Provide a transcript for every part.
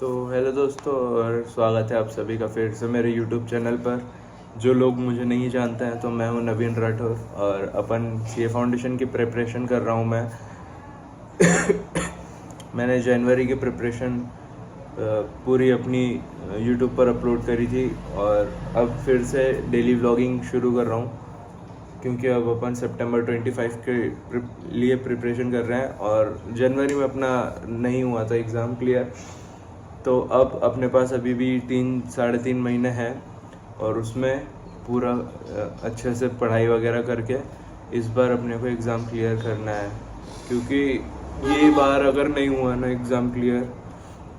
तो हेलो दोस्तों, और स्वागत है आप सभी का फिर से मेरे यूट्यूब चैनल पर। जो लोग मुझे नहीं जानते हैं तो मैं हूं नवीन राठौर और अपन सीए फाउंडेशन की प्रिपरेशन कर रहा हूं मैं। मैंने जनवरी की प्रिपरेशन पूरी अपनी यूट्यूब पर अपलोड करी थी और अब फिर से डेली व्लॉगिंग शुरू कर रहा हूँ क्योंकि अब अपन सितंबर 25 के लिए प्रिपरेशन कर रहे हैं और जनवरी में अपना नहीं हुआ था एग्ज़ाम क्लियर। तो अब अपने पास अभी भी 3-3.5 महीने हैं और उसमें पूरा अच्छे से पढ़ाई वगैरह करके इस बार अपने को एग्ज़ाम क्लियर करना है, क्योंकि ये बार अगर नहीं हुआ ना एग्ज़ाम क्लियर,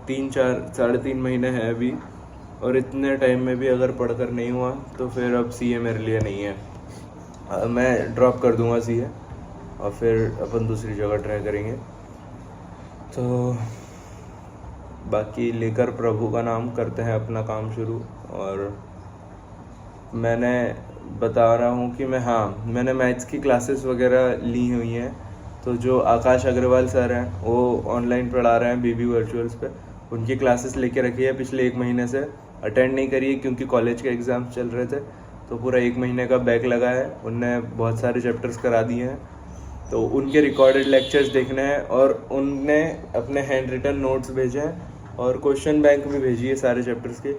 3-4-3.5 महीने हैं अभी, और इतने टाइम में भी अगर पढ़कर नहीं हुआ तो फिर अब सीए मेरे लिए नहीं है। मैं ड्रॉप कर दूंगा सीए और फिर अपन दूसरी जगह ट्राई करेंगे। तो बाकी लेकर प्रभु का नाम करते हैं अपना काम शुरू। और मैंने बता रहा हूँ कि मैंने मैथ्स की क्लासेस वगैरह ली हुई हैं। तो जो आकाश अग्रवाल सर हैं वो ऑनलाइन पढ़ा रहे हैं बीबी वर्चुअल्स पे, उनकी क्लासेस लेके रखी है पिछले 1 महीने से। अटेंड नहीं करी है क्योंकि कॉलेज के एग्ज़ाम्स चल रहे थे, तो पूरा 1 महीने का बैक लगा है। उनने बहुत सारे चैप्टर्स करा दिए हैं, तो उनके रिकॉर्डेड लेक्चर्स देखने हैं और उनने अपने हैंड रिटन नोट्स भेजे हैं और क्वेश्चन बैंक भी भेजी है सारे चैप्टर्स की।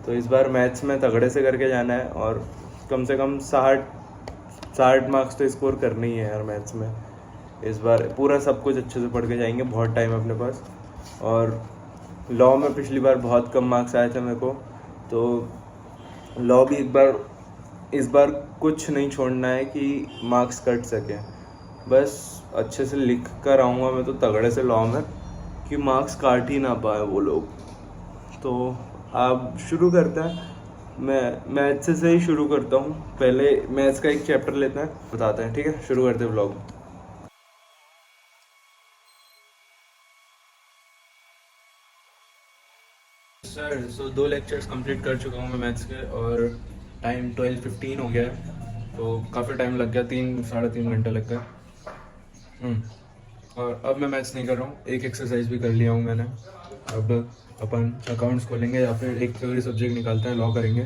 तो इस बार मैथ्स में तगड़े से करके जाना है और कम से कम 60 मार्क्स तो स्कोर करने ही है यार मैथ्स में। इस बार पूरा सब कुछ अच्छे से पढ़ के जाएंगे, बहुत टाइम है अपने पास। और लॉ में पिछली बार बहुत कम मार्क्स आए थे मेरे को, तो लॉ भी इस बार कुछ नहीं छोड़ना है कि मार्क्स कट सके। बस अच्छे से लिख कर आऊँगा मैं तो तगड़े से लॉ में कि मार्क्स काट ही ना पाए वो लोग। तो आप शुरू करते हैं, मैं मैथ्स से ही शुरू करता हूँ। पहले मैथ्स का एक चैप्टर लेते हैं, बताते हैं, ठीक है? शुरू करते हैं व्लॉग। सर 2 लेक्चर्स कंप्लीट कर चुका हूँ मैं मैथ्स के और टाइम 12:15 हो गया है, तो काफ़ी टाइम लग गया, 3-3.5 घंटे लग गए। और अब मैं मैथ्स नहीं कर रहा हूँ, एक एक्सरसाइज भी कर लिया हूँ मैंने। अब अपन अकाउंट्स खोलेंगे या फिर एक फेवरेट सब्जेक्ट निकालते हैं, लॉ करेंगे।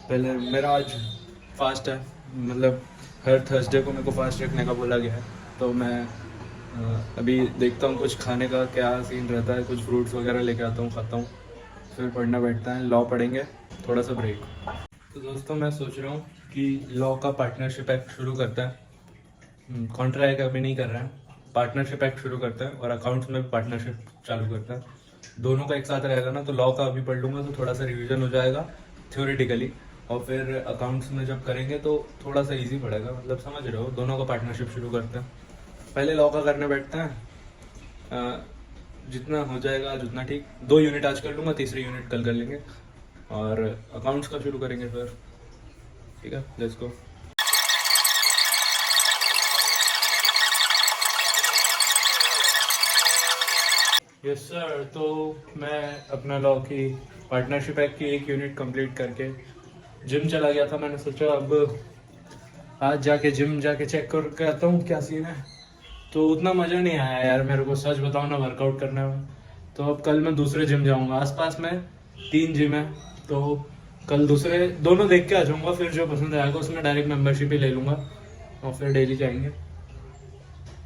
पहले मेरा आज फास्ट है, मतलब हर थर्सडे को मेरे को फास्ट रखने का बोला गया है, तो मैं अभी देखता हूँ कुछ खाने का क्या सीन रहता है, कुछ फ्रूट्स वगैरह लेके आता हूँ, खाता हूँ, फिर पढ़ना बैठता है। लॉ पढ़ेंगे, थोड़ा सा ब्रेक। तो दोस्तों मैं सोच रहा हूँ कि लॉ का पार्टनरशिप एक्ट शुरू करता है। कॉन्ट्रैक्ट अभी नहीं कर रहे हैं, पार्टनरशिप एक्ट शुरू करता है और अकाउंट्स में भी पार्टनरशिप चालू करता है। दोनों का एक साथ रहेगा ना, तो लॉ का अभी पढ़ लूँगा तो थोड़ा सा रिवीजन हो जाएगा थ्योरेटिकली, और फिर अकाउंट्स में जब करेंगे तो थोड़ा सा इजी पड़ेगा, मतलब समझ रहे हो। दोनों का पार्टनरशिप शुरू करते हैं, पहले लॉ का करने बैठते हैं। जितना हो जाएगा आज उतना ठीक। 2 यूनिट आज कर लूँगा, तीसरी यूनिट कल कर लेंगे और अकाउंट्स का शुरू करेंगे फिर, ठीक है? Let's go. यस सर, तो मैं अपना लॉ की पार्टनरशिप एक्ट की एक यूनिट कंप्लीट करके जिम चला गया था। मैंने सोचा अब आज जाके जिम जाके चेक करके आता हूँ क्या सीन है। तो उतना मज़ा नहीं आया यार मेरे को, सच बताऊँ ना, वर्कआउट करने में। तो अब कल मैं दूसरे जिम जाऊँगा, आसपास में 3 जिम है, तो कल दूसरे दोनों देख के आ जाऊँगा, फिर जो पसंद आएगा उसमें डायरेक्ट मेंबरशिप ही ले लूँगा और फिर डेली जाएंगे।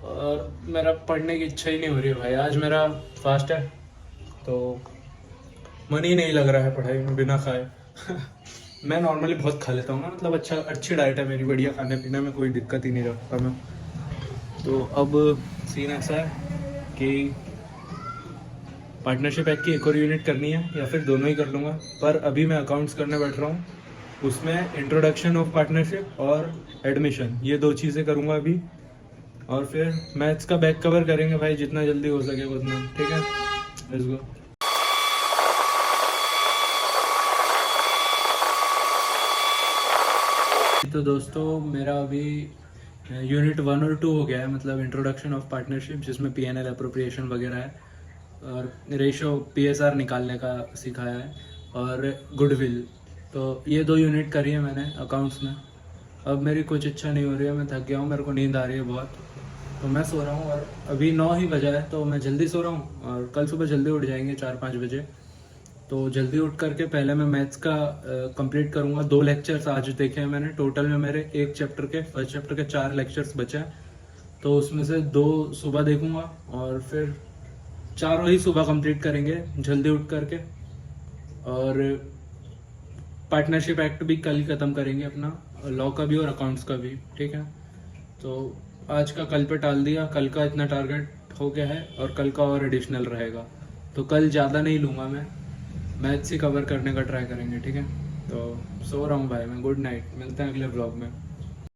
और मेरा पढ़ने की इच्छा ही नहीं हो रही है भाई, आज मेरा फास्ट है तो मन ही नहीं लग रहा है पढ़ाई में बिना खाए। मैं नॉर्मली बहुत खा लेता हूँ ना, मतलब अच्छी डाइट है मेरी, बढ़िया खाने पीने में कोई दिक्कत ही नहीं रखता मैं। तो अब सीन ऐसा है कि पार्टनरशिप एक्ट की एक और यूनिट करनी है या फिर दोनों ही कर लूँगा, पर अभी मैं अकाउंट्स करने बैठ रहा हूँ। उसमें इंट्रोडक्शन ऑफ पार्टनरशिप और एडमिशन, ये 2 चीज़ें करूँगा अभी, और फिर मैथ्स का बैक कवर करेंगे भाई, जितना जल्दी हो सके उतना, ठीक है? Let's go. तो दोस्तों मेरा अभी यूनिट 1 और 2 हो गया है, मतलब इंट्रोडक्शन ऑफ पार्टनरशिप, जिसमें पीएनएल अप्रोप्रिएशन वगैरह है और रेशो पीएसआर निकालने का सिखाया है और गुडविल। तो ये 2 यूनिट करी है मैंने अकाउंट्स में। अब मेरी कुछ इच्छा नहीं हो रही है, मैं थक गया हूँ, मेरे को नींद आ रही है बहुत। तो मैं सो रहा हूँ और अभी 9 ही बजा है, तो मैं जल्दी सो रहा हूँ और कल सुबह जल्दी उठ जाएंगे 4-5 बजे। तो जल्दी उठ करके पहले मैं मैथ्स का कंप्लीट करूँगा। 2 लेक्चर्स आज देखे हैं मैंने। टोटल में मेरे एक चैप्टर के, फर्स्ट चैप्टर के 4 लेक्चर्स बचे हैं, तो उसमें से 2 सुबह देखूँगा और फिर चारों ही सुबह कंप्लीट करेंगे जल्दी उठ करके। और पार्टनरशिप एक्ट भी कल ही ख़त्म करेंगे अपना, लॉ का भी और अकाउंट्स का भी, ठीक है। तो आज का कल पे टाल दिया, कल का इतना टारगेट हो गया है और कल का और एडिशनल रहेगा। तो कल ज़्यादा नहीं लूँगा मैं, मैथ्स ही कवर करने का ट्राई करेंगे, ठीक है। तो सो रहा हूँ भाई मैं, गुड नाइट, मिलते हैं अगले ब्लॉग में।